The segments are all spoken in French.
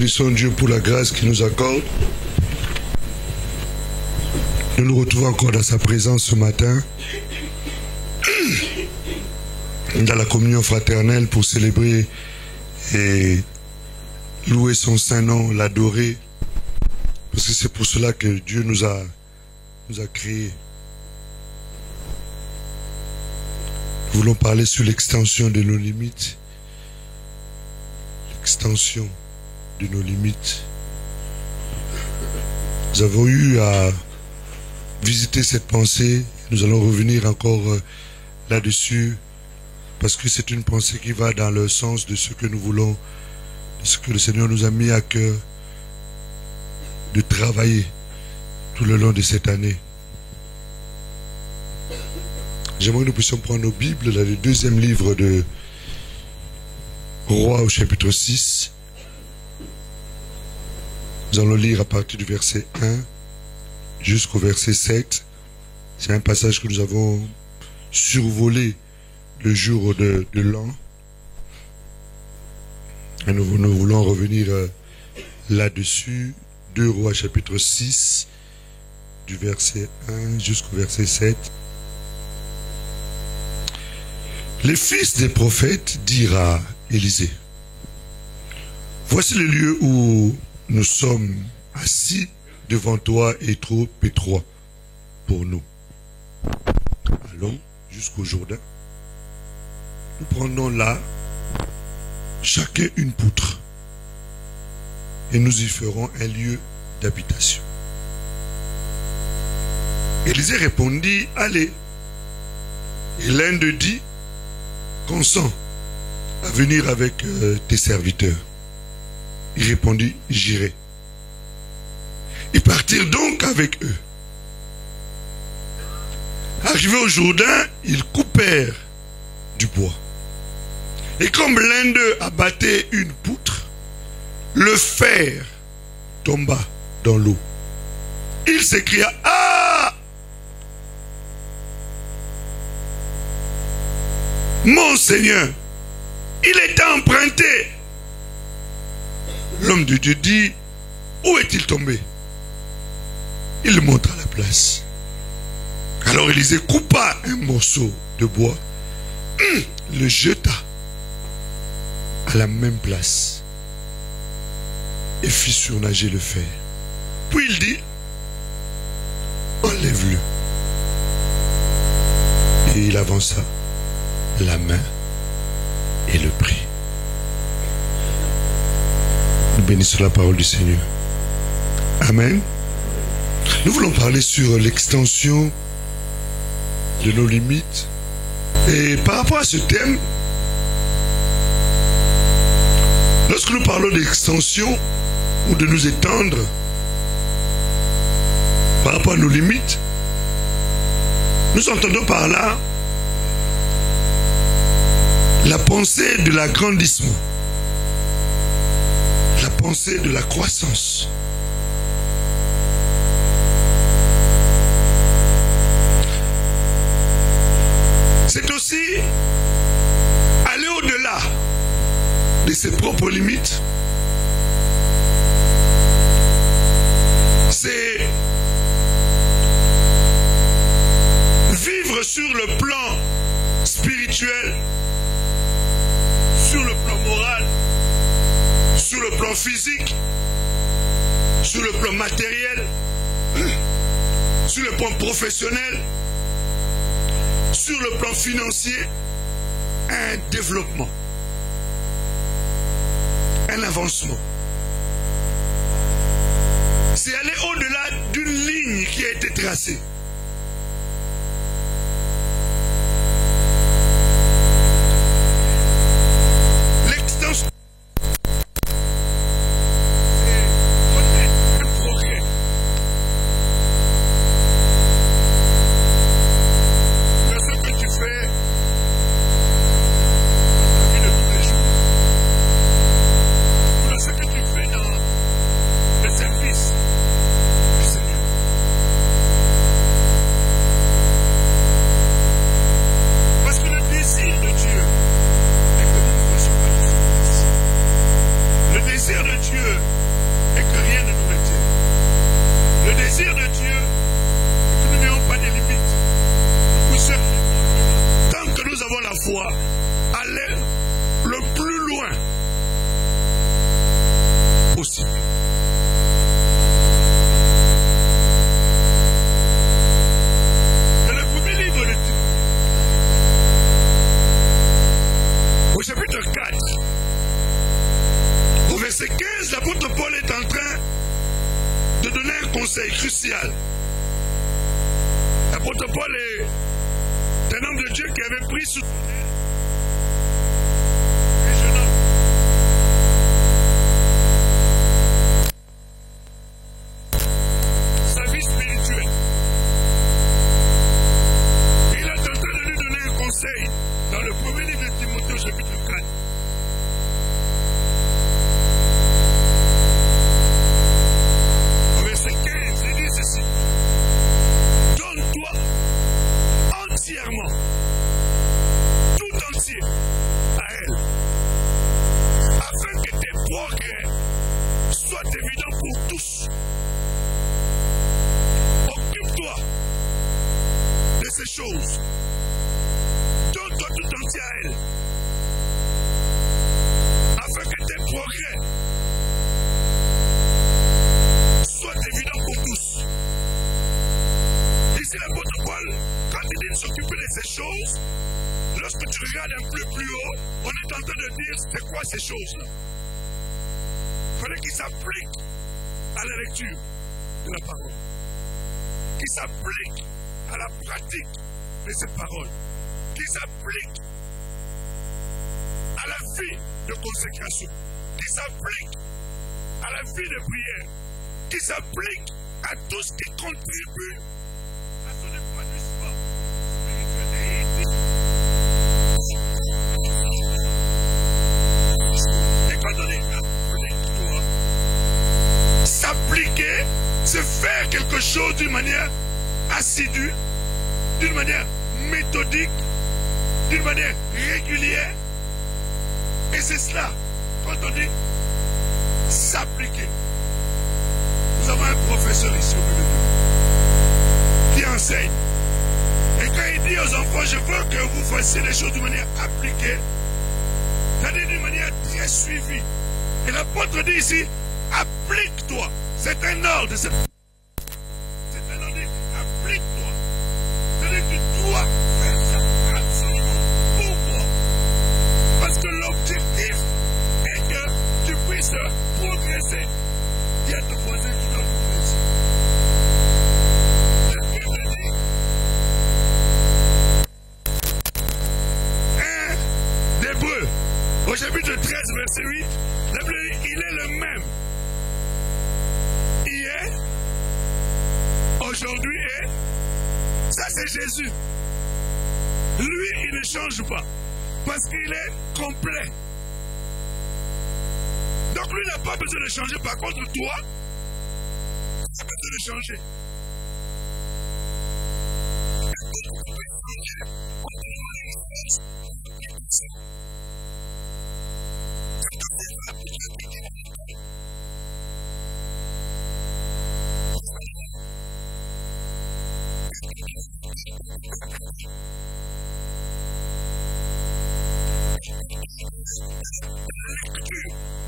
bénissons Dieu pour la grâce qu'il nous accorde. Nous nous retrouvons encore dans sa présence ce matin, dans la communion fraternelle pour célébrer et louer son saint nom, l'adorer, parce que c'est pour cela que Dieu nous a créés. Nous voulons parler sur l'extension de nos limites. L'extension de nos limites. Nous avons eu à visiter cette pensée. Nous allons revenir encore là-dessus, parce que c'est une pensée qui va dans le sens de ce que nous voulons, de ce que le Seigneur nous a mis à cœur de travailler tout le long de cette année. J'aimerais que nous puissions prendre nos Bibles dans le deuxième livre de Rois au chapitre 6. Nous allons lire à partir du verset 1 jusqu'au verset 7. C'est un passage que nous avons survolé le jour de l'an. Et nous voulons revenir là-dessus. 2 Rois chapitre 6, du verset 1 jusqu'au verset 7. Les fils des prophètes dirent à Élisée: voici le lieu où nous sommes assis devant toi est trop étroit pour nous. Allons jusqu'au Jourdain. Nous prenons là chacun une poutre et nous y ferons un lieu d'habitation. Élisée répondit: allez. Et l'un d'eux dit: consens à venir avec tes serviteurs. Il répondit: j'irai. Ils partirent donc avec eux. Arrivés au Jourdain, ils coupèrent du bois. Et comme l'un d'eux abattait une poutre, le fer tomba dans l'eau. Il s'écria: ah! Mon Seigneur, il est emprunté. L'homme de Dieu dit: où est-il tombé? Il montra la place. Alors Élisée coupa un morceau de bois, le jeta à la même place et fit surnager le fer. Puis il dit: enlève-le. Et il avança la main et le prit. Nous bénissons la parole du Seigneur. Amen. Nous voulons parler sur l'extension de nos limites. Et par rapport à ce thème, lorsque nous parlons d'extension ou de nous étendre par rapport à nos limites, nous entendons par là la pensée de l'agrandissement, la pensée de la croissance. C'est aussi aller au-delà de ses propres limites. C'est vivre sur le plan spirituel, sur le plan moral, sur le plan physique, sur le plan matériel, sur le plan professionnel, sur le plan financier, un développement, un avancement. C'est aller au-delà d'une ligne qui a été tracée. L'extension, c'est un progrès. Dans ce que tu fais dans ta vie de tous les jours, ou dans ce que tu fais dans le service du Seigneur. conseil crucial. L'apôtre Paul est un homme de Dieu qui avait pris sous son aile un jeune homme. Sa vie spirituelle. Et il a tenté de lui donner un conseil dans le premier livre de Timothée, chapitre 4. Au verset 15, il dit ceci. Donne-toi entièrement, tout entier à elle, afin que tes progrès soient évidents pour tous. Occupe-toi de ces choses. Donne-toi tout entier à elle, afin que tes progrès soient évidents pour tous. Ici l'apôtre Paul, quand il dit de s'occuper de ces choses, lorsque tu regardes un peu plus haut, on est en train de dire c'est quoi ces choses-là. Il fallait qu'il s'applique à la lecture de la parole, qu'il s'applique à la pratique de ces paroles, qu'il s'applique à la vie de consécration, qu'il s'applique à la vie de prière, qu'il s'applique à tout ce qui contribue à son épanouissement spirituel. Et quand on dit applique-toi, s'appliquer, c'est faire quelque chose d'une manière assidue, d'une manière méthodique, d'une manière régulière. Et c'est cela, quand on dit s'appliquer. Nous avons un professeur ici au milieu de nous qui enseigne. Et quand il dit aux enfants, je veux que vous fassiez les choses d'une manière appliquée, c'est-à-dire d'une manière très suivie. Et l'apôtre dit ici, applique-toi. C'est un ordre. C'est un ordre, applique-toi. C'est-à-dire que tu dois faire ça absolument. Pourquoi? Parce que l'objectif est que tu puisses progresser. Dis à ton voisin, tu dois progresser. La Bible dit 1 d'Hébreux, au chapitre 13, verset 8, la Bible dit, il est le même. Hier, aujourd'hui et ça c'est Jésus. Lui, il ne change pas parce qu'il est complet. Donc lui n'a pas besoin de changer. Par contre, toi, tu as besoin de changer.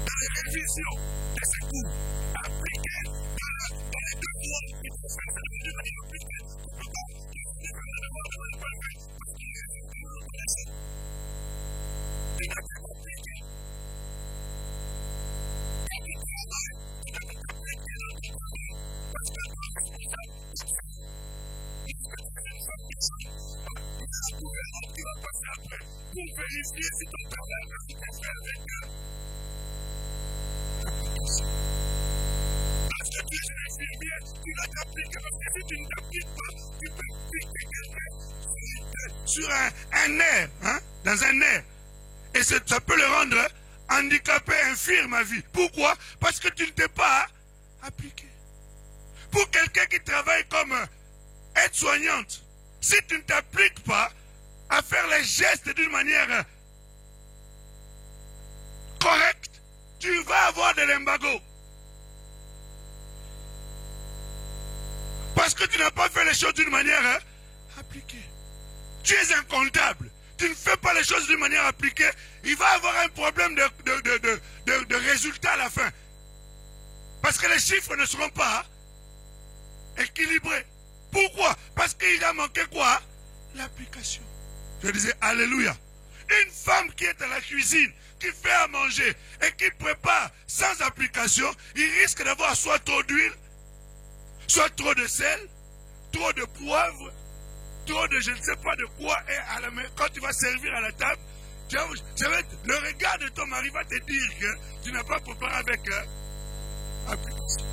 Dans les révisions de ces cours, appliqués dans les devoirs qu'il faut faire de manière appliquée. Tu ne peux pas faire des devoirs de manière appliquée parce qu'il est reconnaissant. Tu n'as pas appliqué. Quand tu travailles, tu n'as pas appliqué dans ton travail parce que tu es responsable. Il faut que tu fasses ça pour ça. Il y a un gouvernement qui va passer après pour vérifier si ton travail va se faire avec eux. Parce que tu es un infirmier, tu vas t'appliquer parce que si tu ne t'appliques pas, tu peux piquer quelqu'un sur un nerf, hein, dans un nerf. Et ça peut le rendre handicapé, infirme à vie. Pourquoi? Parce que tu ne t'es pas appliqué. Pour quelqu'un qui travaille comme aide-soignante, si tu ne t'appliques pas à faire les gestes d'une manière correcte, tu vas avoir de l'embargo. Parce que tu n'as pas fait les choses d'une manière appliquée. Tu es un comptable. Tu ne fais pas les choses d'une manière appliquée. Il va avoir un problème de résultat à la fin. Parce que les chiffres ne seront pas équilibrés. Pourquoi? Parce qu'il a manqué quoi? L'application. Je disais alléluia. Une femme qui est à la cuisine, qui fait à manger et qui prépare sans application, il risque d'avoir soit trop d'huile, soit trop de sel, trop de poivre, trop de je ne sais pas de quoi, et à la main, quand tu vas servir à la table, le regard de ton mari va te dire que tu n'as pas préparé avec application.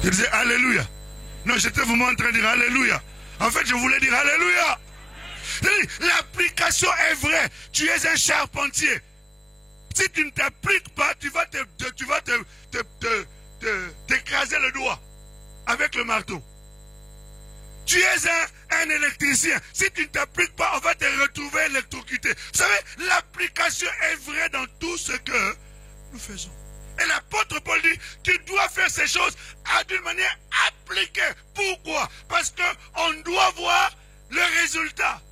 Je disais Alléluia. Non, j'étais vraiment en train de dire Alléluia. En fait, je voulais dire Alléluia. L'application est vraie. Tu es un charpentier. Si tu ne t'appliques pas, tu vas t'écraser le doigt avec le marteau. Tu es un électricien. Si tu ne t'appliques pas, on va te retrouver électrocuté. Vous savez, l'application est vraie dans tout ce que nous faisons. Et l'apôtre Paul dit, tu dois faire ces choses d'une manière appliquée. Pourquoi? Parce qu'on doit voir le résultat.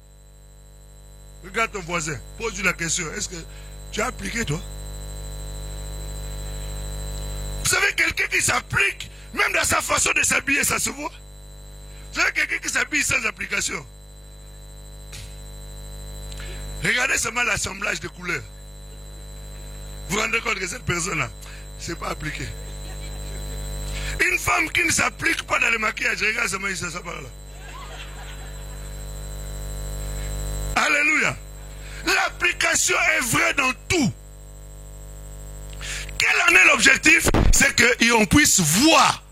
Regarde ton voisin, pose-lui la question, est-ce que tu as appliqué toi? Vous savez, quelqu'un qui s'applique, même dans sa façon de s'habiller, ça se voit. Vous savez, quelqu'un qui s'habille sans application. Regardez seulement l'assemblage de couleurs. Vous vous rendez compte que cette personne-là, c'est pas appliqué. Une femme qui ne s'applique pas dans le maquillage, regarde seulement ici, ça part là. Alléluia. L'application est vraie dans tout. Quel en est l'objectif? C'est qu'on puisse voir.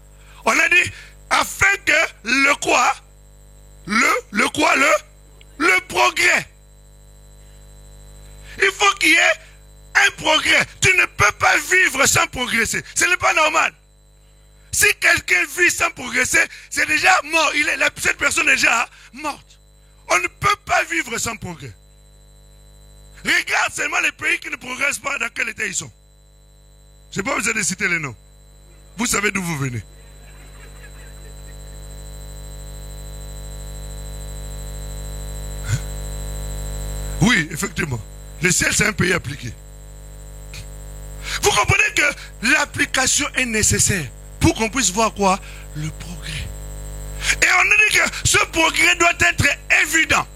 On a dit, afin que le quoi? Le progrès. Il faut qu'il y ait un progrès. Tu ne peux pas vivre sans progresser. Ce n'est pas normal. Si quelqu'un vit sans progresser, c'est déjà mort. Cette personne est déjà morte. On ne peut pas vivre sans progrès. Regarde seulement les pays qui ne progressent pas, dans quel état ils sont. Je n'ai pas besoin de citer les noms. Vous savez d'où vous venez. Oui, effectivement. Le ciel, c'est un pays appliqué. Vous comprenez que l'application est nécessaire pour qu'on puisse voir quoi? Le progrès. Et on a dit que ce progrès doit être évident.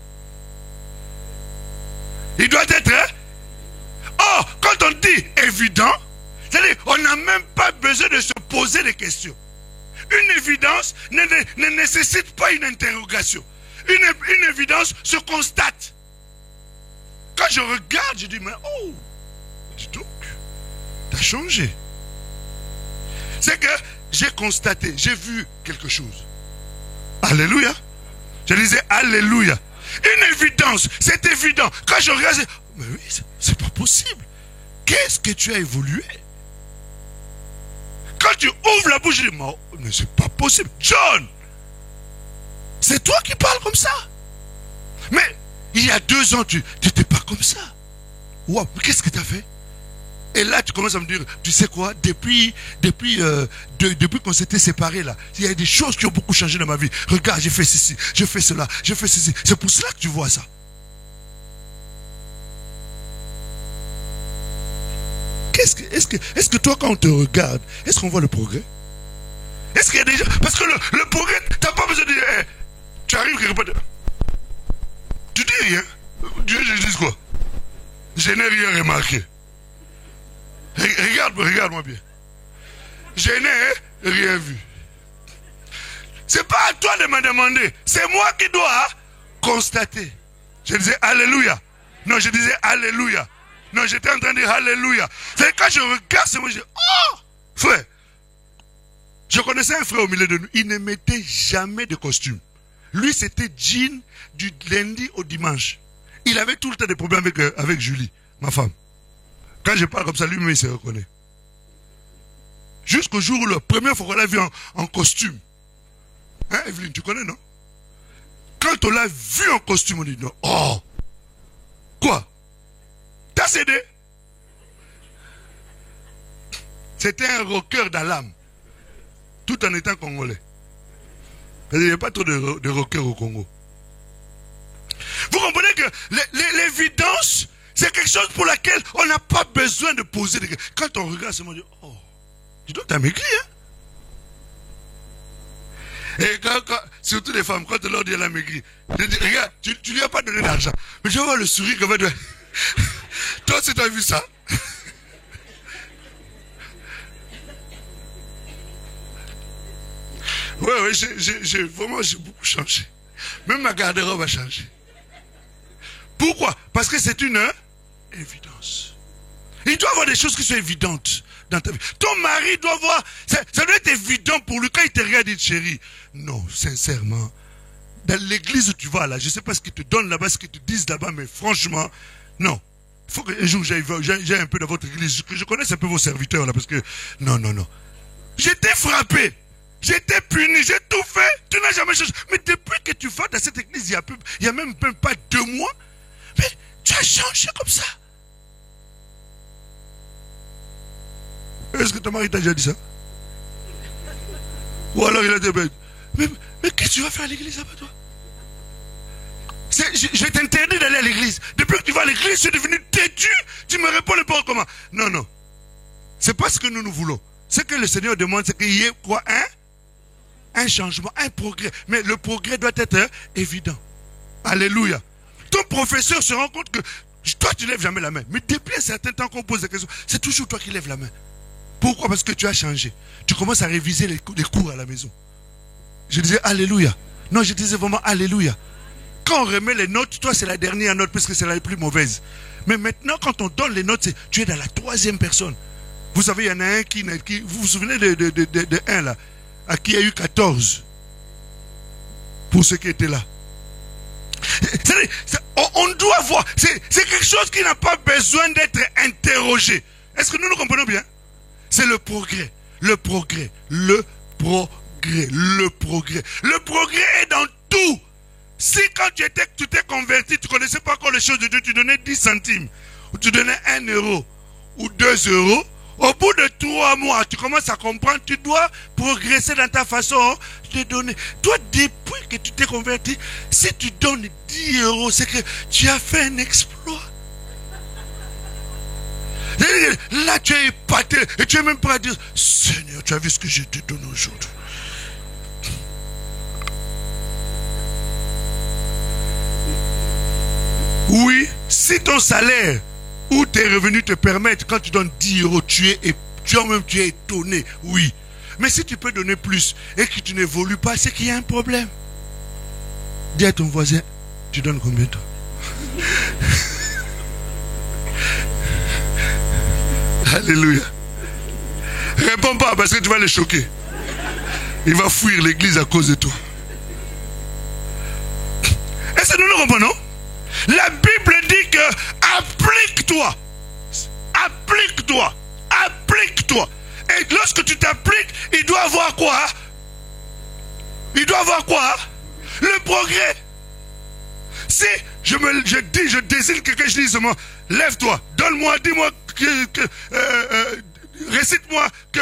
Il doit être... Or, quand on dit évident, c'est-à-dire on n'a même pas besoin de se poser des questions. Une évidence ne nécessite pas une interrogation. Une évidence se constate. Quand je regarde, je dis, mais oh, dis donc, t'as changé. C'est que j'ai constaté, j'ai vu quelque chose. Alléluia. Je disais Alléluia. Une évidence, c'est évident. Quand je regarde, mais oui, c'est pas possible. Qu'est-ce que tu as évolué? Quand tu ouvres la bouche, je dis, mais c'est pas possible. John, c'est toi qui parles comme ça. Mais il y a 2 ans, tu n'étais pas comme ça. Wow, qu'est-ce que tu as fait? Et là, tu commences à me dire, tu sais quoi, depuis qu'on s'était séparés là, il y a des choses qui ont beaucoup changé dans ma vie. Regarde, j'ai fait ceci, j'ai fait cela, j'ai fait ceci. C'est pour cela que tu vois ça. Est-ce que toi, quand on te regarde, est-ce qu'on voit le progrès? Est-ce qu'il y a des gens... Parce que le progrès, tu n'as pas besoin de dire, hey, tu arrives quelque part. Tu dis rien. Je dis quoi? Je n'ai rien remarqué. Regarde-moi bien. Je n'ai rien vu. C'est pas à toi de me demander. C'est moi qui dois constater. Je disais Alléluia. Non, je disais Alléluia. Non, j'étais en train de dire Alléluia. C'est quand je regarde, c'est moi, je dis, oh, frère. Je connaissais un frère au milieu de nous. Il ne mettait jamais de costume. Lui, c'était jean du lundi au dimanche. Il avait tout le temps des problèmes avec Julie, ma femme. Quand je parle comme ça, lui-même, il se reconnaît. Jusqu'au jour où la première fois qu'on l'a vu en costume. Hein, Evelyne, tu connais, non? Quand on l'a vu en costume, on dit non. Oh! Quoi? T'as cédé? C'était un rocker d'Alam. Tout en étant congolais. Il n'y a pas trop de rockers au Congo. Vous comprenez que l'évidence, c'est quelque chose pour laquelle on n'a pas besoin de poser des questions. Quand on regarde, c'est moi, on dit, oh, dis donc, t'as maigri, hein? Et surtout les femmes, quand on leur dit elle a maigri, regarde, tu lui as pas donné d'argent. Mais tu vas voir le sourire que va donner. Toi, si tu as vu ça. Ouais, vraiment, j'ai beaucoup changé. Même ma garde-robe a changé. Pourquoi? Parce que c'est une évidence. Il doit y avoir des choses qui sont évidentes dans ta vie. Ton mari doit voir, ça doit être évident pour lui quand il te regarde, il dit chérie. Non, sincèrement, dans l'église où tu vas là, je ne sais pas ce qu'ils te donnent là-bas, ce qu'ils te disent là-bas, mais franchement, non. Il faut qu'un jour j'aille un peu dans votre église, que je connaisse un peu vos serviteurs là, parce que, non. J'étais frappé, j'étais puni, j'ai tout fait, tu n'as jamais changé. Mais depuis que tu vas dans cette église, il y a même pas 2 mois, mais tu as changé comme ça. Est-ce que ton mari t'a déjà dit ça? Ou alors il a dit, mais qu'est-ce que tu vas faire à l'église là-bas, toi? Je t'interdis d'aller à l'église. Depuis que tu vas à l'église, tu es devenu têtu. Tu me réponds n'importe comment. Non. C'est pas ce que nous voulons. Ce que le Seigneur demande, c'est qu'il y ait quoi? Un changement, un progrès. Mais le progrès doit être évident. Alléluia. Ton professeur se rend compte que toi, tu ne lèves jamais la main. Mais depuis un certain temps qu'on pose la question, c'est toujours toi qui lèves la main. Pourquoi? Parce que tu as changé. Tu commences à réviser les cours à la maison. Je disais Alléluia. Non, je disais vraiment Alléluia. Quand on remet les notes, toi c'est la dernière note parce que c'est la plus mauvaise. Mais maintenant quand on donne les notes, tu es dans la 3e personne. Vous savez, il y en a un qui vous vous souvenez de un là, à qui il y a eu 14. Pour ceux qui étaient là. On doit voir, c'est quelque chose qui n'a pas besoin d'être interrogé. Est-ce que nous comprenons bien? C'est le progrès. Le progrès est dans tout. Si quand tu t'es converti, tu ne connaissais pas encore les choses de Dieu, tu donnais 10 centimes, ou tu donnais 1 euro, ou 2 euros, au bout de 3 mois, tu commences à comprendre, tu dois progresser dans ta façon de donner. Toi, depuis que tu t'es converti, si tu donnes 10 euros, c'est que tu as fait un exploit. Là, tu es épaté, et tu es même prêt à dire, Seigneur, tu as vu ce que je te donne aujourd'hui. Oui, si ton salaire ou tes revenus te permettent, quand tu donnes 10 euros, tu es étonné, oui. Mais si tu peux donner plus et que tu n'évolues pas, c'est qu'il y a un problème. Dis à ton voisin, tu donnes combien toi? Alléluia. Réponds pas parce que tu vas le choquer. Il va fuir l'église à cause de toi. Est-ce que nous le comprenons? La Bible dit que applique-toi. Et lorsque tu t'appliques, il doit avoir quoi? Le progrès. Si je désigne quelqu'un, je dis seulement, lève-toi, donne-moi, dis-moi, récite-moi que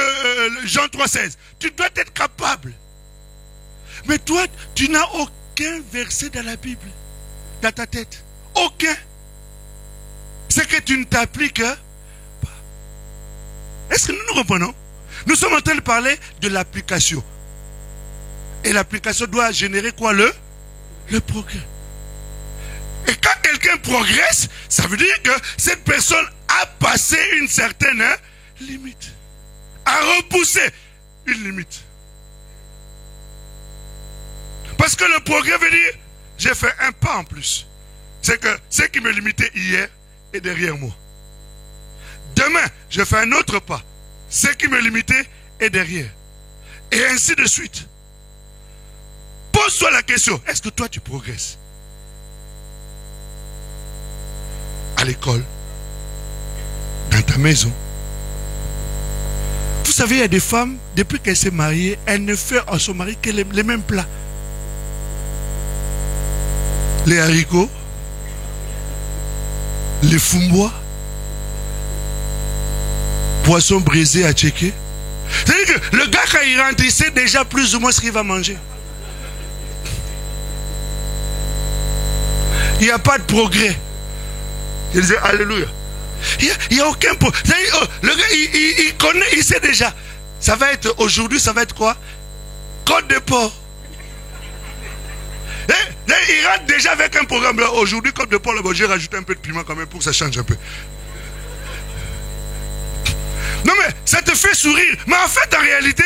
Jean 3,16. Tu dois être capable. Mais toi, tu n'as aucun verset dans la Bible, dans ta tête. Aucun. C'est que tu ne t'appliques pas. Est-ce que nous comprenons? Nous sommes en train de parler de l'application. Et l'application doit générer quoi? Le progrès. Et quand quelqu'un progresse, ça veut dire que cette personne a passé une certaine limite. A repoussé une limite. Parce que le progrès veut dire, j'ai fait un pas en plus. C'est que ce qui me limitait hier est derrière moi. Demain, je fais un autre pas. Ce qui me limitait est derrière. Et ainsi de suite. Pose-toi la question, est-ce que toi tu progresses? À l'école, dans ta maison. Vous savez, il y a des femmes, depuis qu'elles s'est mariée, elles ne font à son mari que les mêmes plats. Les haricots, les fumbois, poisson brisé à checker. C'est-à-dire que le gars, quand il rentre, il sait déjà plus ou moins ce qu'il va manger. Il n'y a pas de progrès. Il disait Alléluia. Il n'y a aucun progrès. Le gars, il connaît, il sait déjà. Ça va être aujourd'hui, ça va être quoi? Côte de porc. Il rentre déjà avec un programme. Aujourd'hui, côte de porc, j'ai rajouté un peu de piment quand même pour que ça change un peu. Non mais ça te fait sourire. Mais en fait, en réalité,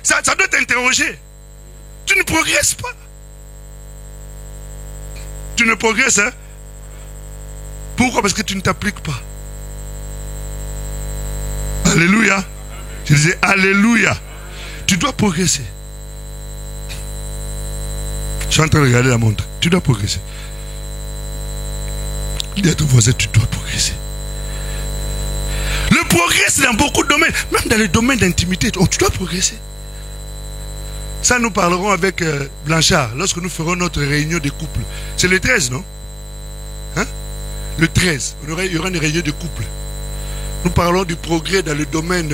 ça doit t'interroger. tu ne progresses pas. Tu ne progresses, hein? Pourquoi? Parce que tu ne t'appliques pas. Alléluia. Je disais Alléluia. Tu dois progresser. Je suis en train de regarder la montre. Tu dois progresser. Dis à ton voisin, tu dois progresser. Le progrès, c'est dans beaucoup de domaines. Même dans les domaines d'intimité, tu dois progresser. Ça, nous parlerons avec Blanchard lorsque nous ferons notre réunion de couple. C'est le 13, non? Hein? Le 13. Il y aura une réunion de couple. Nous parlons du progrès dans le domaine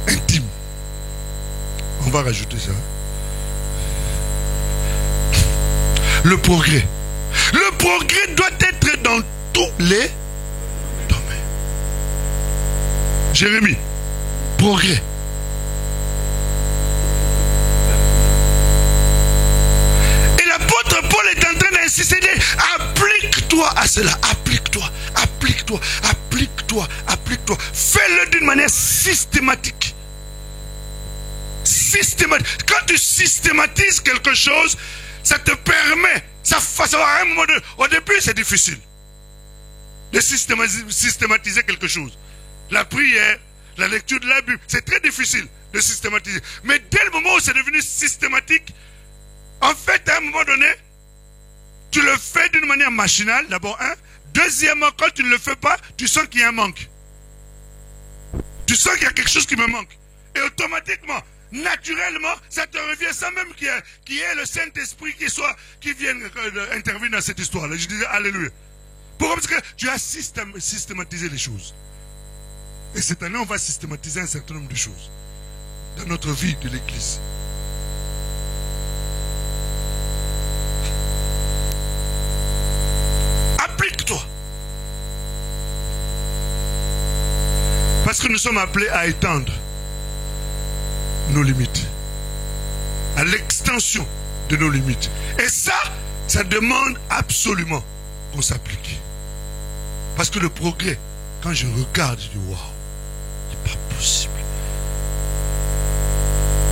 intime. On va rajouter ça. Le progrès. Le progrès doit être dans tous les domaines. Jérémie, progrès. Et l'apôtre Paul est en train d'insister, applique-toi à cela, applique-toi, applique-toi, applique-toi, applique-toi. Fais-le d'une manière systématique. Systématique. Quand tu systématises quelque chose, ça te permet, ça va à un moment donné. Au début, c'est difficile de systématiser quelque chose. La prière, la lecture de la Bible, c'est très difficile de systématiser. Mais dès le moment où c'est devenu systématique, en fait, à un moment donné, tu le fais d'une manière machinale, d'abord un. Deuxièmement, quand tu ne le fais pas, tu sens qu'il y a un manque. Tu sens qu'il y a quelque chose qui me manque. Et automatiquement, naturellement, ça te revient sans même qu'il y ait le Saint-Esprit qui vienne intervenir dans cette histoire-là. Je disais Alléluia. Pourquoi? Parce que tu as systématisé les choses. Et cette année, on va systématiser un certain nombre de choses dans notre vie de l'Église. Applique-toi. Parce que nous sommes appelés à étendre nos limites, à l'extension de nos limites. Et ça demande absolument qu'on s'applique. Parce que le progrès, quand je regarde, je dis waouh, c'est pas possible.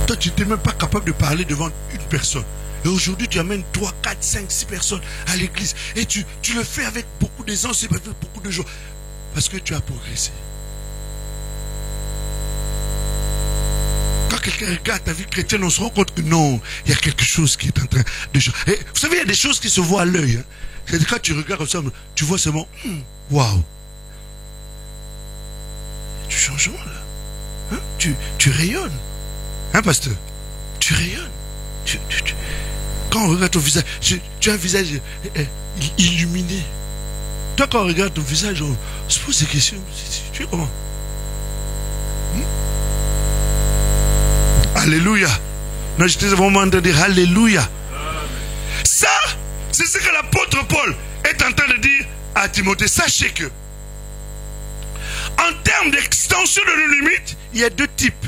Toi, tu n'es même pas capable de parler devant une personne. Et aujourd'hui, tu amènes 3, 4, 5, 6 personnes à l'église. Et tu le fais avec beaucoup d'aisance et avec beaucoup de joie. Parce que tu as progressé. Quand quelqu'un regarde ta vie chrétienne, on se rend compte que non, il y a quelque chose qui est en train de changer. Et vous savez, il y a des choses qui se voient à l'œil. Hein. C'est quand tu regardes comme ça, tu vois seulement, waouh. Tu changes là. Hein? Tu rayonnes. Hein, pasteur? Tu rayonnes. Quand on regarde ton visage, tu as un visage illuminé. Toi, quand on regarde ton visage, on se pose des questions. Tu es comment? Alléluia. Non, j'étais vraiment en train de dire Alléluia. Ça, c'est ce que l'apôtre Paul est en train de dire à Timothée. Sachez que, en termes d'extension de nos limites, il y a deux types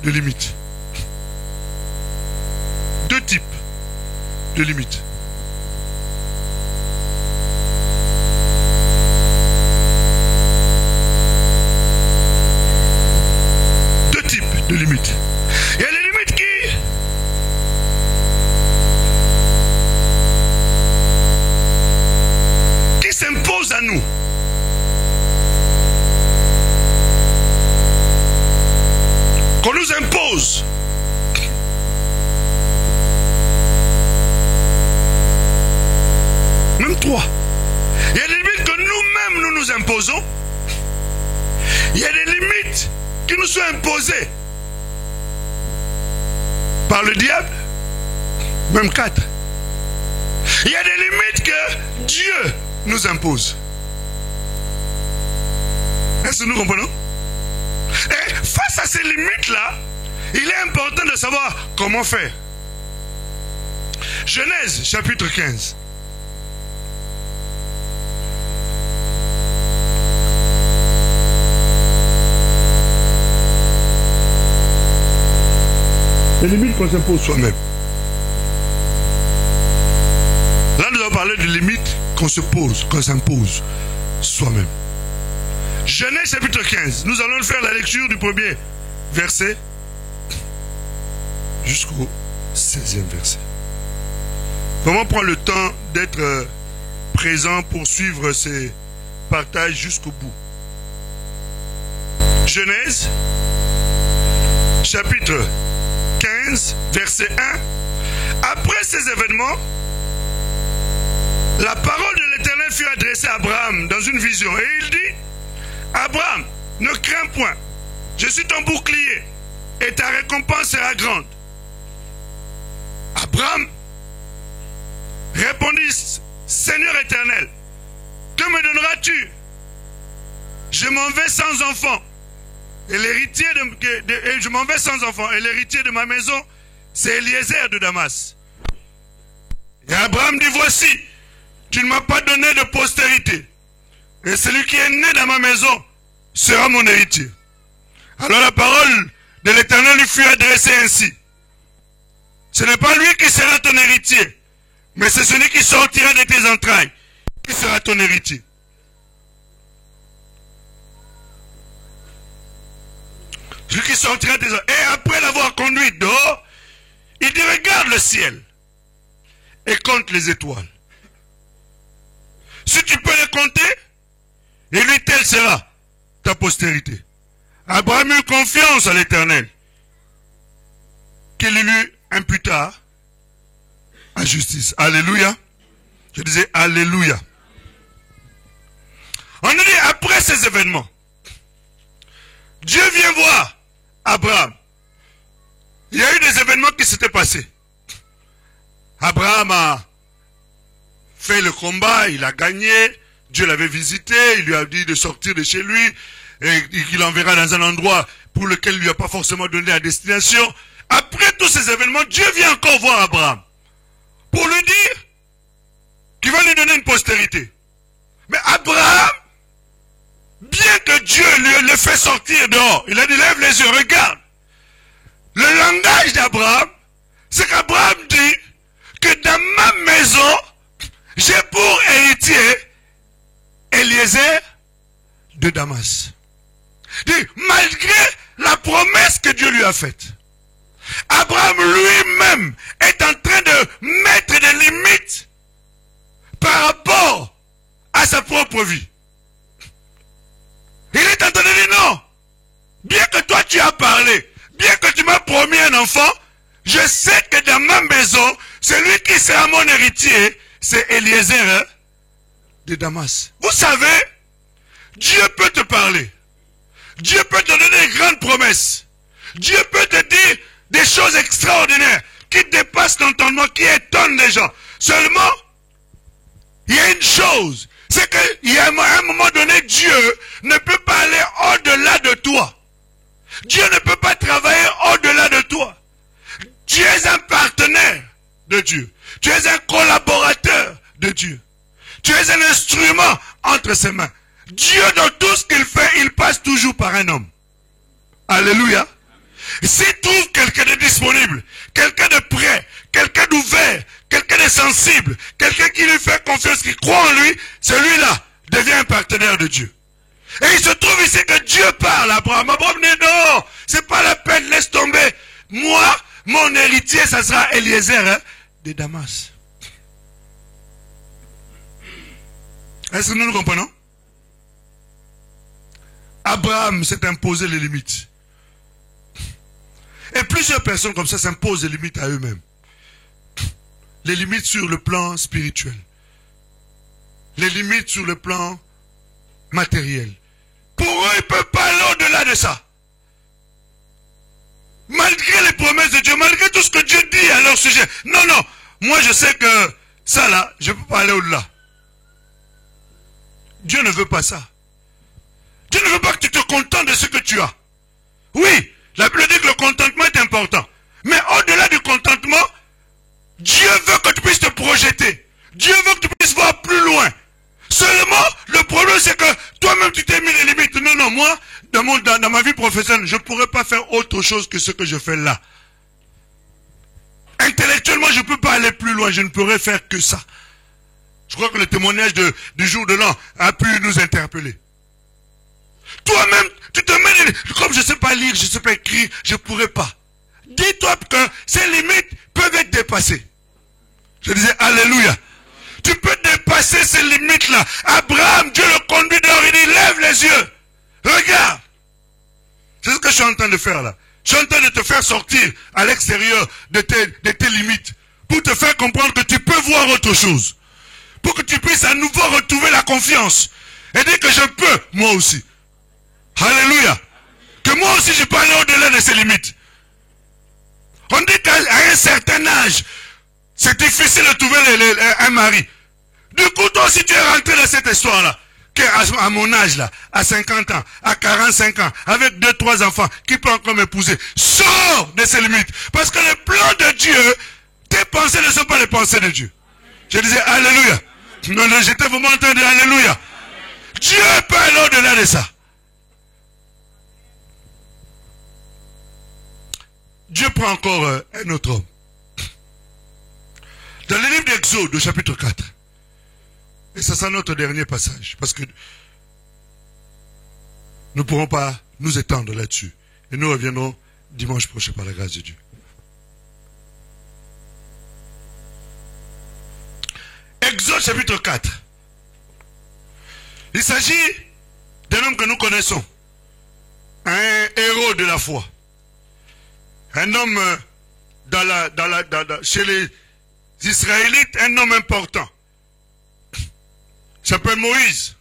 de limites. Deux types de limites. Deux types de limites. Il y a les limites qui s'imposent à nous. Qu'on nous impose. Même trois. Il y a des limites que nous-mêmes nous imposons. Il y a des limites qui nous sont imposées par le diable. Même 4. Il y a des limites que Dieu nous impose. Est-ce que nous comprenons? Et face à ces limites-là, il est important de savoir comment faire. Genèse chapitre 15. Les limites qu'on s'impose soi-même. Là, nous allons parler des limites qu'on se pose, qu'on s'impose soi-même. Genèse chapitre 15. Nous allons faire la lecture du premier verset jusqu'au 16e verset. Vraiment prendre le temps d'être présent pour suivre ces partages jusqu'au bout. Genèse, chapitre 15, verset 1. Après ces événements, la parole de l'Éternel fut adressée à Abraham dans une vision. Et il dit, Abraham, ne crains point, je suis ton bouclier, et ta récompense sera grande. Abraham répondit, Seigneur éternel, que me donneras-tu? Je m'en vais sans enfant. Et l'héritier je m'en vais sans enfant. Et l'héritier de ma maison, c'est Eliezer de Damas. Et Abraham dit, voici, tu ne m'as pas donné de postérité. Et celui qui est né dans ma maison sera mon héritier. Alors la parole de l'Éternel lui fut adressée ainsi. Ce n'est pas lui qui sera ton héritier, mais c'est celui qui sortira de tes entrailles qui sera ton héritier. Celui qui sortira de tes entrailles. Et après l'avoir conduit dehors, il dit, regarde le ciel et compte les étoiles. Si tu peux les compter, et lui, telle sera ta postérité. Abraham eut confiance à l'Éternel, qu'il lui imputa à justice. Alléluia. Je disais Alléluia. On a dit, après ces événements, Dieu vient voir Abraham. Il y a eu des événements qui s'étaient passés. Abraham a fait le combat, il a gagné, Dieu l'avait visité, il lui a dit de sortir de chez lui, et qu'il l'enverra dans un endroit pour lequel il ne lui a pas forcément donné la destination. Après tous ces événements, Dieu vient encore voir Abraham pour lui dire qu'il va lui donner une postérité. Mais Abraham, bien que Dieu le fait sortir dehors, il a dit, lève les yeux, regarde. Le langage d'Abraham, c'est qu'Abraham dit que dans ma maison, j'ai pour héritier Eliezer de Damas. Dit, malgré la promesse que Dieu lui a faite, Abraham lui-même est en train de mettre des limites par rapport à sa propre vie. Il est en train de dire non. Bien que toi tu as parlé, bien que tu m'as promis un enfant, je sais que dans ma maison, celui qui sera mon héritier, c'est Eliezer de Damas. Vous savez, Dieu peut te parler. Dieu peut te donner des grandes promesses. Dieu peut te dire des choses extraordinaires qui dépassent l'entendement, qui étonnent les gens. Seulement, il y a une chose, c'est qu'à un moment donné, Dieu ne peut pas aller au-delà de toi. Dieu ne peut pas travailler au-delà de toi. Tu es un partenaire de Dieu. Tu es un collaborateur de Dieu. Tu es un instrument entre ses mains. Dieu, dans tout ce qu'il fait, il passe toujours par un homme. Alléluia. S'il trouve quelqu'un de disponible, quelqu'un de prêt, quelqu'un d'ouvert, quelqu'un de sensible, quelqu'un qui lui fait confiance, qui croit en lui, celui-là devient un partenaire de Dieu. Et il se trouve ici que Dieu parle à Abraham. Abraham dit non, c'est pas la peine, laisse tomber. Moi, mon héritier, ça sera Eliezer de Damas. Est-ce que nous comprenons? Abraham s'est imposé les limites. Et plusieurs personnes comme ça s'imposent les limites à eux-mêmes. Les limites sur le plan spirituel. Les limites sur le plan matériel. Pour eux, ils ne peuvent pas aller au-delà de ça. Malgré les promesses de Dieu, malgré tout ce que Dieu dit à leur sujet. Non, non, moi je sais que ça là, je ne peux pas aller au-delà. Dieu ne veut pas ça. Dieu ne veut pas que tu te contentes de ce que tu as. Oui, la Bible dit que le contentement est important. Mais au-delà du contentement, Dieu veut que tu puisses te projeter. Dieu veut que tu puisses voir plus loin. Seulement, le problème c'est que toi-même tu t'es mis les limites. Non, non, moi, dans ma vie professionnelle, je ne pourrais pas faire autre chose que ce que je fais là. Intellectuellement, je ne peux pas aller plus loin. Je ne pourrais faire que ça. Je crois que le témoignage du jour de l'an a pu nous interpeller. Toi-même, tu te mets, comme je ne sais pas lire, je ne sais pas écrire, je ne pourrais pas. Dis-toi que ces limites peuvent dépasser. Je disais, alléluia. Tu peux dépasser ces limites-là. Abraham, Dieu le conduit dehors, il dit, lève les yeux. Regarde. C'est ce que je suis en train de faire là. Je suis en train de te faire sortir à l'extérieur de tes limites. Pour te faire comprendre que tu peux voir autre chose. Pour que tu puisses à nouveau retrouver la confiance. Et dire que je peux, moi aussi. Alléluia. Que moi aussi je peux aller au-delà de ces limites. On dit qu'à un certain âge, c'est difficile de trouver un mari. Du coup, toi aussi tu es rentré dans cette histoire-là. À mon âge là, à 50 ans, à 45 ans, avec 2-3 enfants, qui peut encore m'épouser? Sors de ces limites. Parce que le plan de Dieu, tes pensées ne sont pas les pensées de Dieu. Je disais alléluia. Non, j'étais vraiment en train de dire alléluia. Dieu peut aller au-delà de ça. Dieu prend encore un autre homme. Dans le livre d'Exode, au chapitre 4. Et ça, c'est notre dernier passage. Parce que nous ne pourrons pas nous étendre là-dessus. Et nous reviendrons dimanche prochain par la grâce de Dieu. Exode chapitre 4. Il s'agit d'un homme que nous connaissons. Un héros de la foi. Un homme chez les Israélites, un homme important. Il s'appelle Moïse.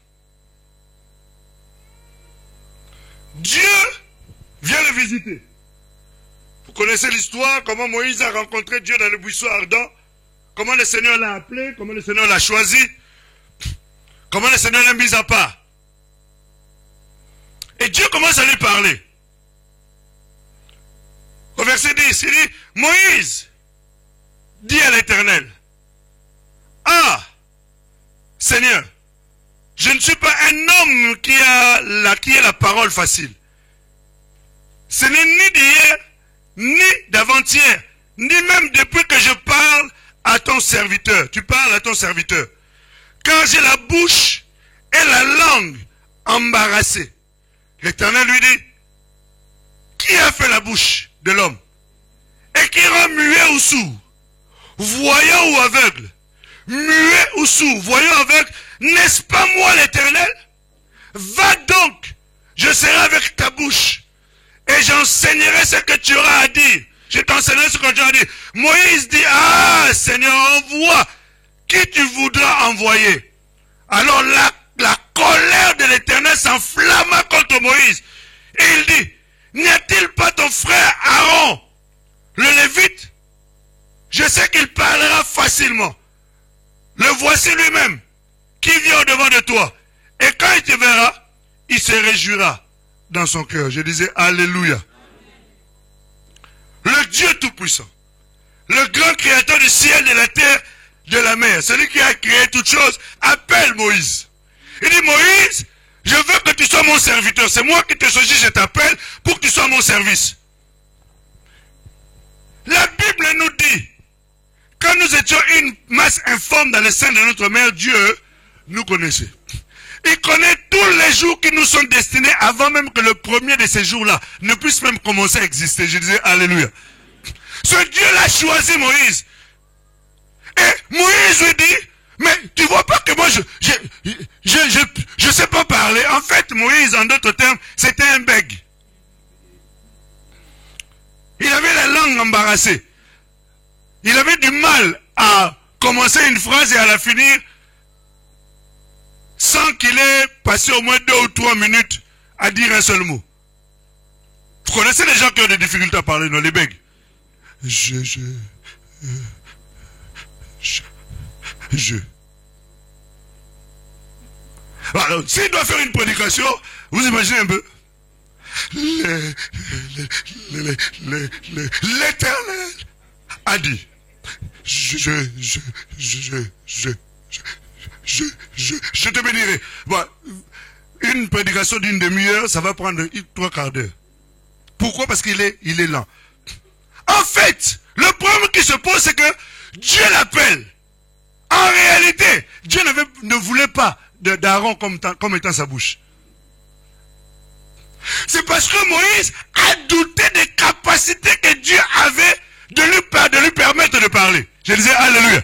Dieu vient le visiter. Vous connaissez l'histoire, comment Moïse a rencontré Dieu dans le buisson ardent, comment le Seigneur l'a appelé, comment le Seigneur l'a choisi, comment le Seigneur l'a mis à part. Et Dieu commence à lui parler. Au verset 10, il dit, Moïse dit à l'Éternel, ah, Seigneur, je ne suis pas un homme qui a la parole facile. Ce n'est ni d'hier, ni d'avant-hier, ni même depuis que je parle à ton serviteur. Tu parles à ton serviteur. Car j'ai la bouche et la langue embarrassées. L'Éternel lui dit, qui a fait la bouche de l'homme? Et qui rend muet ou sourd? Voyant ou aveugle? Muet ou sourd? Voyant aveugle? N'est-ce pas moi l'Éternel? Va donc, je serai avec ta bouche. Et j'enseignerai ce que tu auras à dire. Je t'enseignerai ce que tu auras à dire. Moïse dit, ah Seigneur, envoie qui tu voudras envoyer. Alors la colère de l'Éternel s'enflamma contre Moïse. Et il dit, n'y a-t-il pas ton frère Aaron, le Lévite? Je sais qu'il parlera facilement. Le voici lui-même, qui vient au-devant de toi. Et quand il te verra, il se réjouira dans son cœur. Je disais, alléluia. Le Dieu Tout-Puissant, le grand créateur du ciel, de la terre, de la mer, celui qui a créé toutes choses, appelle Moïse. Il dit, Moïse, je veux que tu sois mon serviteur. C'est moi qui te choisis, je t'appelle pour que tu sois à mon service. La Bible nous dit, quand nous étions une masse informe dans le sein de notre mère, Dieu nous connaissait. Il connaît tous les jours qui nous sont destinés avant même que le premier de ces jours-là ne puisse même commencer à exister. Je disais, alléluia. Ce Dieu-là choisi Moïse. Et Moïse lui dit, mais tu vois pas que moi je sais pas parler. En fait, Moïse, en d'autres termes, c'était un bègue. Il avait la langue embarrassée. Il avait du mal à commencer une phrase et à la finir sans qu'il ait passé au moins 2 ou 3 minutes à dire un seul mot. Vous connaissez les gens qui ont des difficultés à parler, non, les bègues? Alors, s'il doit faire une prédication, vous imaginez un peu? L'Éternel a dit, je te bénirai. Bon, une prédication d'une demi-heure, ça va prendre 3 quarts d'heure. Pourquoi? Parce qu'il est lent. En fait, le problème qui se pose, c'est que Dieu l'appelle. En réalité, Dieu ne voulait pas d'Aaron comme étant sa bouche. C'est parce que Moïse a douté des capacités que Dieu avait de lui permettre de parler. Je disais alléluia.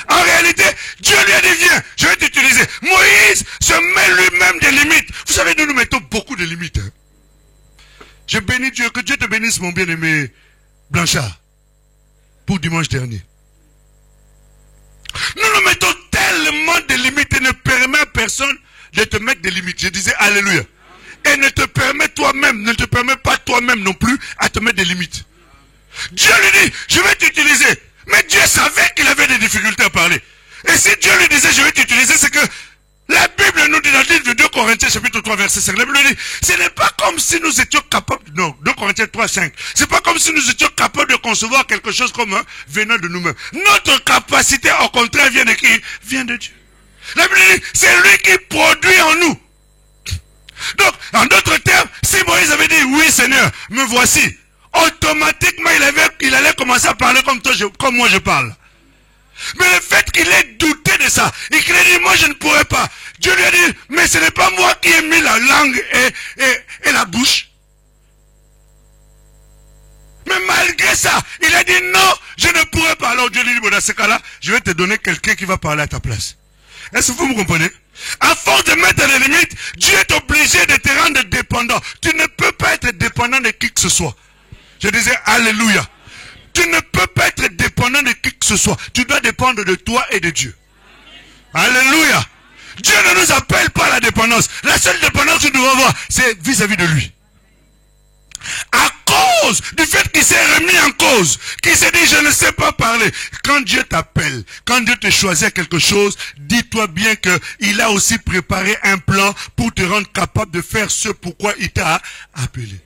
En réalité, Dieu lui a dit, viens, je vais t'utiliser. Moïse se met lui-même des limites. Vous savez, nous mettons beaucoup de limites. Hein. Je bénis Dieu, que Dieu te bénisse, mon bien-aimé Blanchard, pour dimanche dernier. Nous mettons tellement de limites et ne permet à personne de te mettre des limites. Je disais alléluia. Et ne te permet pas toi-même non plus à te mettre des limites. Dieu lui dit, je vais t'utiliser. Mais Dieu savait qu'il avait des difficultés à parler. Et si Dieu lui disait, je vais t'utiliser, c'est que la Bible nous dit dans le livre de 2 Corinthiens chapitre 3 verset 5. La Bible dit, ce n'est pas comme si nous étions capables, non, 2 Corinthiens 3, 5. C'est pas comme si nous étions capables de concevoir quelque chose comme venant de nous-mêmes. Notre capacité, au contraire, vient de qui? Vient de Dieu. La Bible dit, c'est lui qui produit en nous. Donc, en d'autres termes, si Moïse avait dit, oui Seigneur, me voici, automatiquement il allait commencer à parler comme moi je parle. Mais le fait qu'il ait douté de ça, et qu'il ait dit, moi je ne pourrais pas, Dieu lui a dit, mais ce n'est pas moi qui ai mis la langue et la bouche. Mais malgré ça, il a dit, non, je ne pourrais pas. Alors Dieu lui dit, bon, dans ce cas-là, je vais te donner quelqu'un qui va parler à ta place. Est-ce que vous me comprenez? À force de mettre des limites, Dieu est obligé de te rendre dépendant. Tu ne peux pas être dépendant de qui que ce soit. Je disais, alléluia. Tu ne peux pas être dépendant de qui que ce soit. Tu dois dépendre de toi et de Dieu. Alléluia. Dieu ne nous appelle pas à la dépendance. La seule dépendance que nous devons avoir, c'est vis-à-vis de lui. À cause du fait qu'il s'est remis en cause, qu'il s'est dit, je ne sais pas parler. Quand Dieu t'appelle, quand Dieu te choisit à quelque chose, dis-toi bien qu'il a aussi préparé un plan pour te rendre capable de faire ce pourquoi il t'a appelé.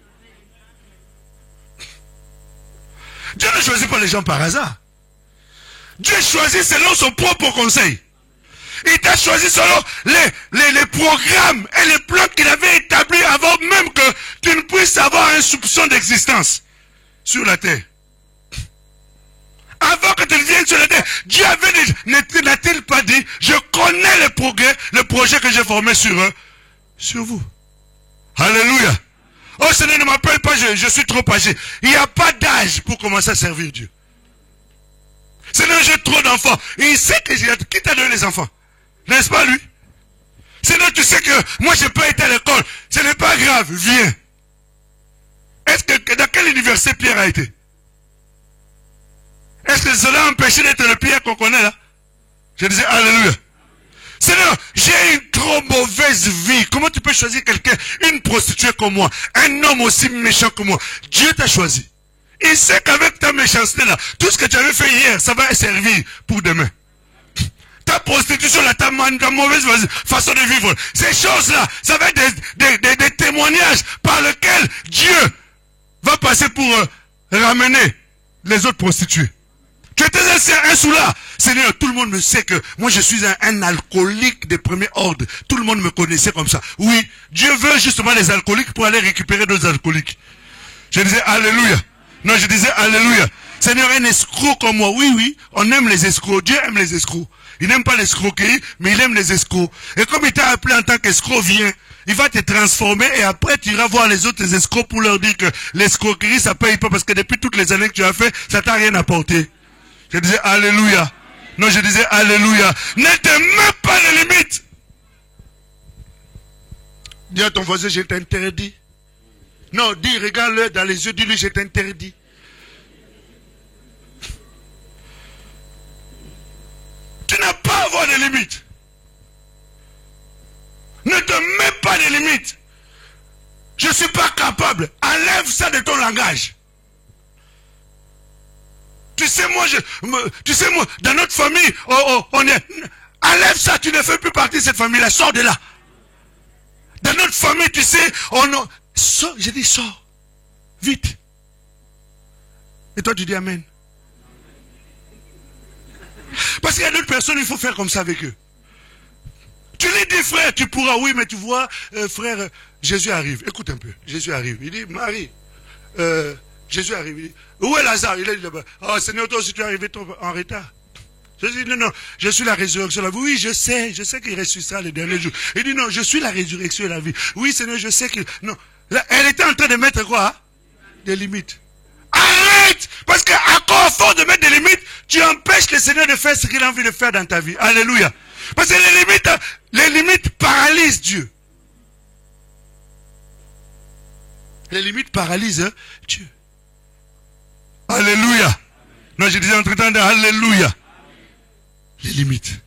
Dieu ne choisit pas les gens par hasard. Dieu choisit selon son propre conseil. Il t'a choisi selon les programmes et les plans qu'il avait établis avant même que tu ne puisses avoir un soupçon d'existence sur la terre. Avant que tu ne viennes sur la terre, Dieu n'a-t-il pas dit, je connais le projet que j'ai formé sur vous. Alléluia. Oh Seigneur, ne m'appelle pas, je suis trop âgé. Il n'y a pas d'âge pour commencer à servir Dieu. Seigneur, j'ai trop d'enfants. Et il sait qui t'a donné les enfants. N'est-ce pas lui? Seigneur, tu sais que moi je peux être à l'école. Ce n'est pas grave, viens. Est-ce que dans quelle université Pierre a été? Est-ce que cela a empêché d'être le Pierre qu'on connaît là? Je disais, alléluia. Seigneur, j'ai une trop mauvaise vie. Comment tu peux choisir quelqu'un, une prostituée comme moi, un homme aussi méchant que moi? Dieu t'a choisi. Il sait qu'avec ta méchanceté là, tout ce que tu avais fait hier, ça va servir pour demain. Ta prostitution là, ta mauvaise façon de vivre, ces choses-là, ça va être des témoignages par lesquels Dieu va passer pour ramener les autres prostituées. Tu étais un soulard. Seigneur, tout le monde me sait que moi je suis un alcoolique de premier ordre. Tout le monde me connaissait comme ça. Oui, Dieu veut justement les alcooliques pour aller récupérer d'autres alcooliques. Je disais alléluia. Non, je disais alléluia. Seigneur, un escroc comme moi. Oui, oui, on aime les escrocs. Dieu aime les escrocs. Il n'aime pas l'escroquerie, mais il aime les escrocs. Et comme il t'a appelé en tant qu'escroc, viens. Il va te transformer et après tu iras voir les autres escrocs pour leur dire que l'escroquerie ça paye pas parce que depuis toutes les années que tu as fait, ça t'a rien apporté. Je disais alléluia. Non, je disais alléluia. Ne te mets pas de limites. Dis à ton voisin, je t'interdis. Non, dis, regarde-le dans les yeux, dis-lui, je t'interdis. Tu n'as pas à avoir de limites. Ne te mets pas de limites. Je ne suis pas capable. Enlève ça de ton langage. Tu sais, moi, dans notre famille, on est... Enlève ça, tu ne fais plus partie de cette famille-là. Sors de là. Dans notre famille, tu sais, sors, j'ai dit sors. Vite. Et toi, tu dis amen. Parce qu'il y a d'autres personnes, il faut faire comme ça avec eux. Tu lui dis, frère, tu pourras, oui, mais tu vois, frère, Jésus arrive. Écoute un peu, Jésus arrive. Il dit, Marie, Jésus arrive. Il dit, où est Lazare? Il est là-bas. Oh Seigneur, toi aussi tu es arrivé en retard. Jésus dit, non, je suis la résurrection et la vie. Oui, je sais qu'il ressuscitera le dernier jour. Il dit, non, je suis la résurrection et la vie. Oui, Seigneur, je sais que... Non. Là, elle était en train de mettre quoi? Des limites. Arrête Arrête. Parce qu'à force de mettre des limites, tu empêches le Seigneur de faire ce qu'il a envie de faire dans ta vie. Alléluia. Parce que les limites paralysent Dieu. Les limites paralysent Dieu. Alléluia. Non, je disais entre-temps, alléluia. Les limites.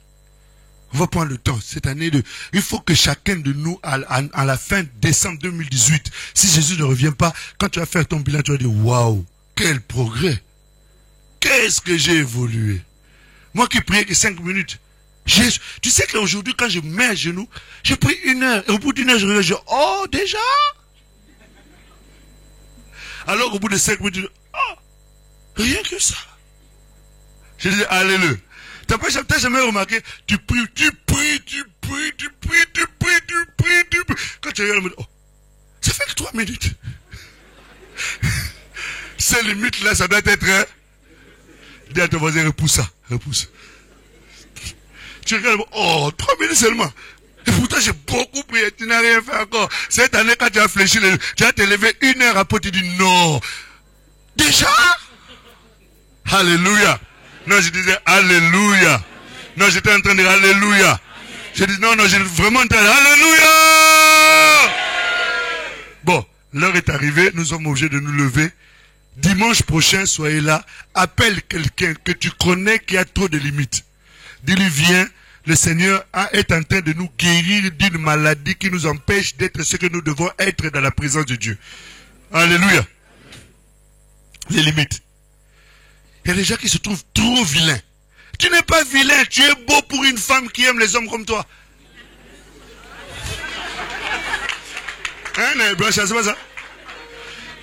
On va prendre le temps cette année il faut que chacun de nous, à la fin décembre 2018, si Jésus ne revient pas, quand tu vas faire ton bilan, tu vas dire, waouh, quel progrès. Qu'est-ce que j'ai évolué. Moi qui priais que 5 minutes. Tu sais qu'aujourd'hui, quand je mets à genoux, j'ai pris 1 heure. Et au bout d'1 heure, je regarde, je dis, oh, déjà? Alors au bout de 5 minutes, je dis, oh, rien que ça. Je dis, alléluia. T'as jamais remarqué, tu pries. Quand tu regardes, oh, ça fait que 3 minutes. Ces limites-là, ça doit être, dis à ton voisin, repousse ça, repousse. Tu regardes, oh, 3 minutes seulement. Et pourtant, j'ai beaucoup prié, tu n'as rien fait encore. Cette année, quand tu as fléchi, tu as te levé 1 heure après, tu dis non. Déjà? Alléluia. Non, je disais alléluia. Non, j'étais en train de dire alléluia. Je dis non, j'étais vraiment en train de dire alléluia. Bon, l'heure est arrivée, nous sommes obligés de nous lever. Dimanche prochain, soyez là. Appelle quelqu'un que tu connais qui a trop de limites. Dis-lui, viens. Le Seigneur est en train de nous guérir d'une maladie qui nous empêche d'être ce que nous devons être dans la présence de Dieu. Alléluia. Les limites. Il y a des gens qui se trouvent trop vilains. Tu n'es pas vilain, tu es beau pour une femme qui aime les hommes comme toi. Hein, c'est pas ça?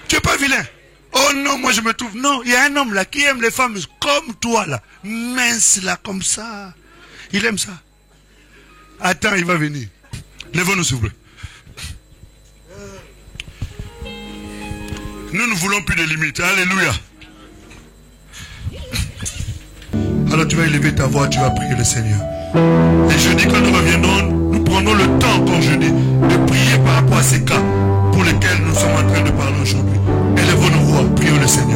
Tu n'es pas vilain. Oh non, moi je me trouve... Non, il y a un homme là qui aime les femmes comme toi là. Mince là, comme ça. Il aime ça. Attends, il va venir. Lève-nous s'il vous plaît. Nous ne voulons plus de limites. Alléluia. Alors tu vas élever ta voix, tu vas prier le Seigneur. Et jeudi, quand nous reviendrons, nous prendrons le temps, comme jeudi, de prier par rapport à ces cas pour lesquels nous sommes en train de parler aujourd'hui. Élevons nos voix, prions le Seigneur.